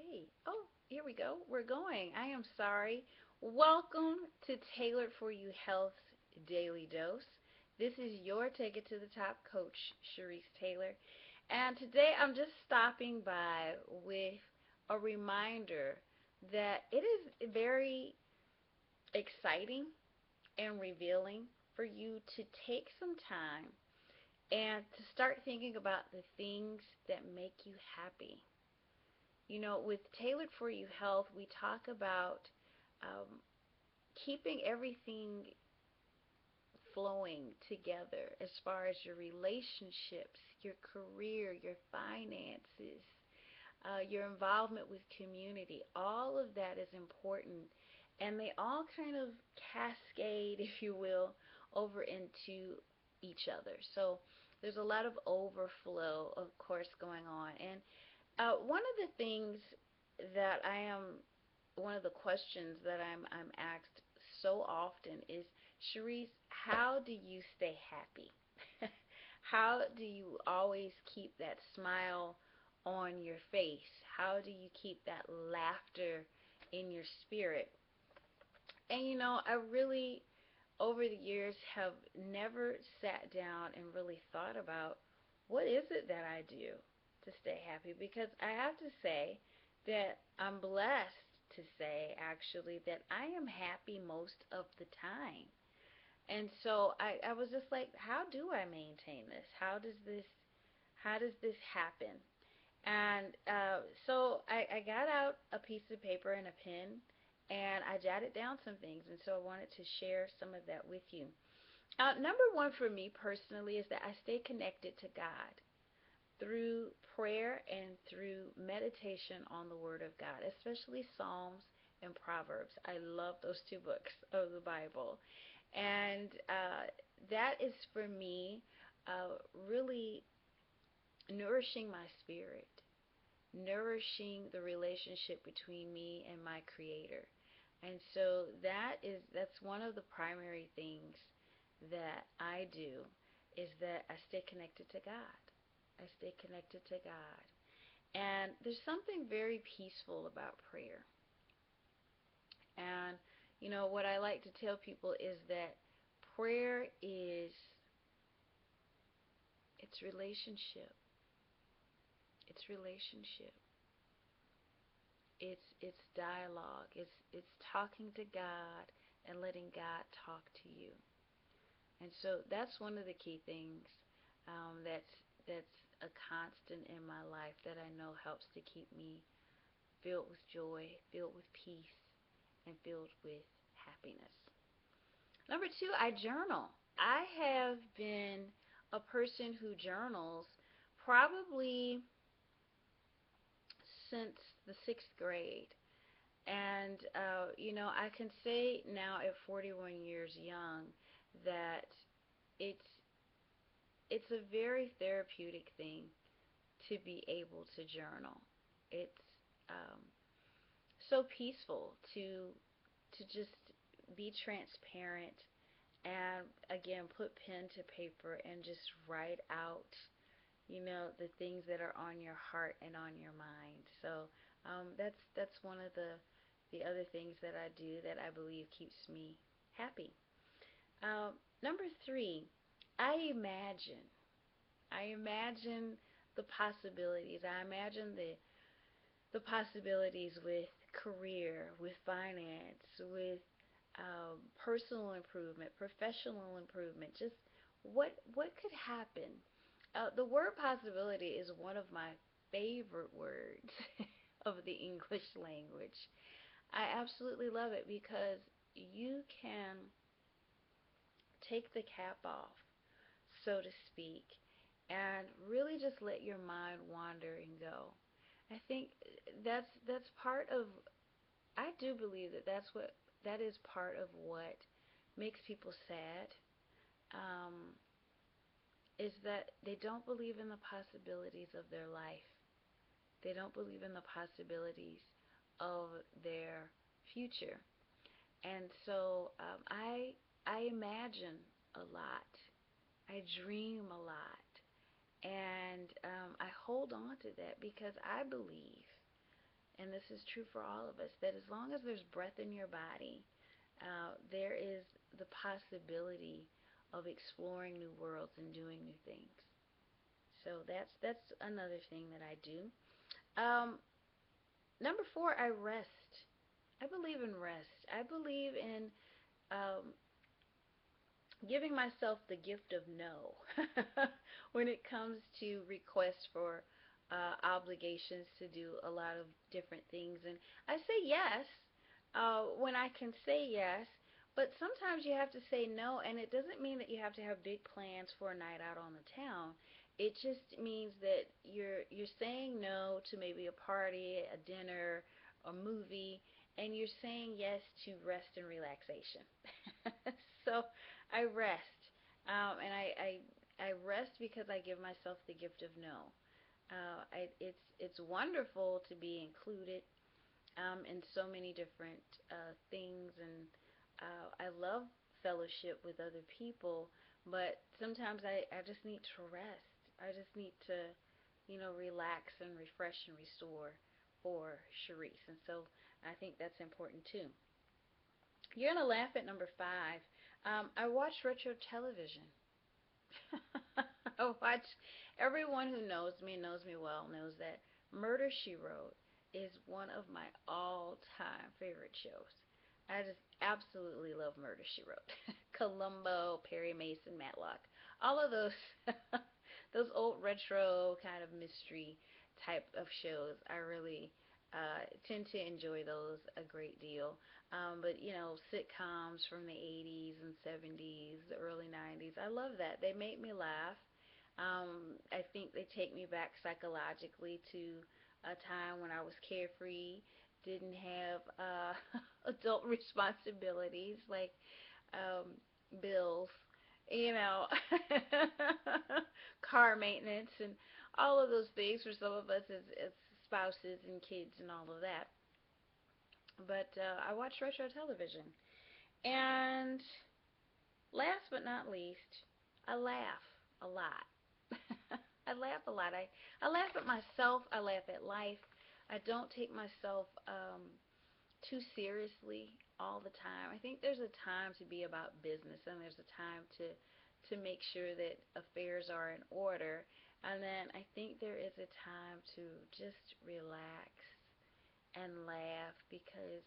Okay. Oh, here we go. We're going. I am sorry. Welcome to Tailored for You Health Daily Dose. This is your Take It to the Top coach, Sharice Taylor. And today I'm just stopping by with a reminder that it is very exciting and revealing for you to take some time and to start thinking about the things that make you happy. With Tailored for You Health, we talk about um, keeping everything flowing together as far as your relationships, your career, your finances, your involvement with community. All of that is important, and they all kind of cascade, if you will, over into each other. So there's a lot of overflow, of course, going on. And one of the things that I am, one of the questions that I'm asked so often is, Sharice, how do you stay happy? How do you always keep that smile on your face? How do you keep that laughter in your spirit? And I really, over the years, have never sat down and really thought about what is it that I do to stay happy, because I have to say that I'm blessed to say actually that I am happy most of the time. And so I was just like, how do I maintain this? How does this happen? And so I got out a piece of paper and a pen, and I jotted down some things, and so I wanted to share some of that with you. Number one for me personally is that I stay connected to God through prayer and through meditation on the Word of God, especially Psalms and Proverbs. I love those two books of the Bible. And that is for me really nourishing my spirit, nourishing the relationship between me and my Creator. And so that's one of the primary things that I do, is that I stay connected to God. I stay connected to God. And there's something very peaceful about prayer. And what I like to tell people is that prayer is, it's relationship. It's relationship. It's dialogue. It's talking to God and letting God talk to you. And so that's one of the key things that's a constant in my life that I know helps to keep me filled with joy, filled with peace, and filled with happiness. Number two, I journal. I have been a person who journals probably since the sixth grade. And, I can say now at 41 years young that it's it's a very therapeutic thing to be able to journal. It's um, so peaceful to just be transparent and again put pen to paper and just write out the things that are on your heart and on your mind. So that's one of the other things that I do that I believe keeps me happy. Number three, I imagine. I imagine the possibilities. I imagine the possibilities with career, with finance, with personal improvement, professional improvement. Just what could happen. The word possibility is one of my favorite words of the English language. I absolutely love it because you can take the cap off, so to speak, and really just let your mind wander and go. I think that's part of, I do believe that is part of what makes people sad, um, is that they don't believe in the possibilities of their life. They don't believe in the possibilities of their future. And so I imagine a lot. I dream a lot. And I hold on to that because I believe, and this is true for all of us, that as long as there's breath in your body, there is the possibility of exploring new worlds and doing new things. So that's another thing that I do. Um, Number four, I rest. I believe in rest. I believe in um, giving myself the gift of no when it comes to requests for obligations to do a lot of different things. And I say yes when I can say yes, but sometimes you have to say no, and it doesn't mean that you have to have big plans for a night out on the town. It just means that you're saying no to maybe a party, a dinner, a movie, and you're saying yes to rest and relaxation. So I rest, and I rest because I give myself the gift of no. It's wonderful to be included in so many different things, and I love fellowship with other people, but sometimes I just need to rest. I just need to, relax and refresh and restore for Sharice, and so I think that's important too. You're gonna laugh at number five. I watch retro television. I watch. Everyone who knows me well, knows that Murder She Wrote is one of my all-time favorite shows. I just absolutely love Murder She Wrote. Columbo, Perry Mason, Matlock, all of those those old retro kind of mystery type of shows. I really tend to enjoy those a great deal. But sitcoms from the 80s and 70s, the early 90s, I love that. They make me laugh. I think they take me back psychologically to a time when I was carefree, didn't have adult responsibilities like um, bills, you know, car maintenance, and all of those things for some of us as spouses and kids and all of that. But I watch retro television. And last but not least, I laugh a lot. I laugh a lot. I laugh at myself. I laugh at life. I don't take myself too seriously all the time. I think there's a time to be about business, and there's a time to make sure that affairs are in order. And then I think there is a time to just relax and laugh because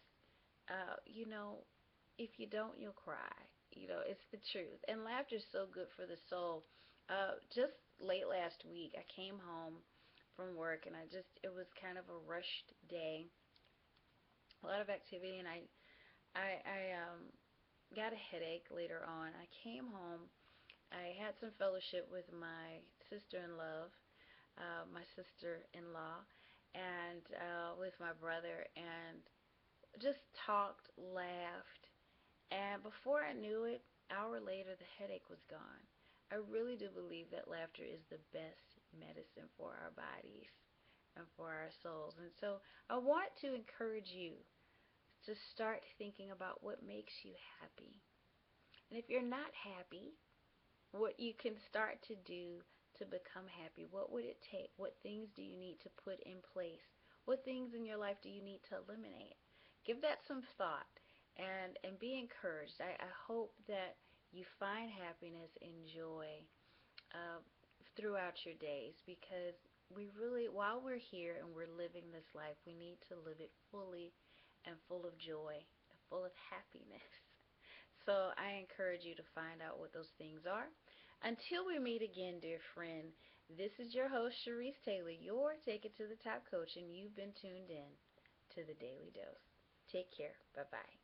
if you don't, you'll cry. It's the truth. And laughter is so good for the soul. Just late last week, I came home from work, and it was kind of a rushed day, a lot of activity, and I got a headache later on. I came home. I had some fellowship with my sister-in-law, my sister-in-law, and with my brother, and just talked, laughed, and before I knew it, hour later, the headache was gone. I really do believe that laughter is the best medicine for our bodies and for our souls. And so I want to encourage you to start thinking about what makes you happy. And if you're not happy, what you can start to do to become happy. What would it take? What things do you need to put in place? What things in your life do you need to eliminate? Give that some thought and be encouraged. I hope that you find happiness and joy uh, throughout your days, because we really, while we're here and we're living this life, we need to live it fully and full of joy, full of happiness. So I encourage you to find out what those things are. Until we meet again, dear friend, this is your host, Sharice Taylor, your Take It to the Top coach, and you've been tuned in to the Daily Dose. Take care. Bye-bye.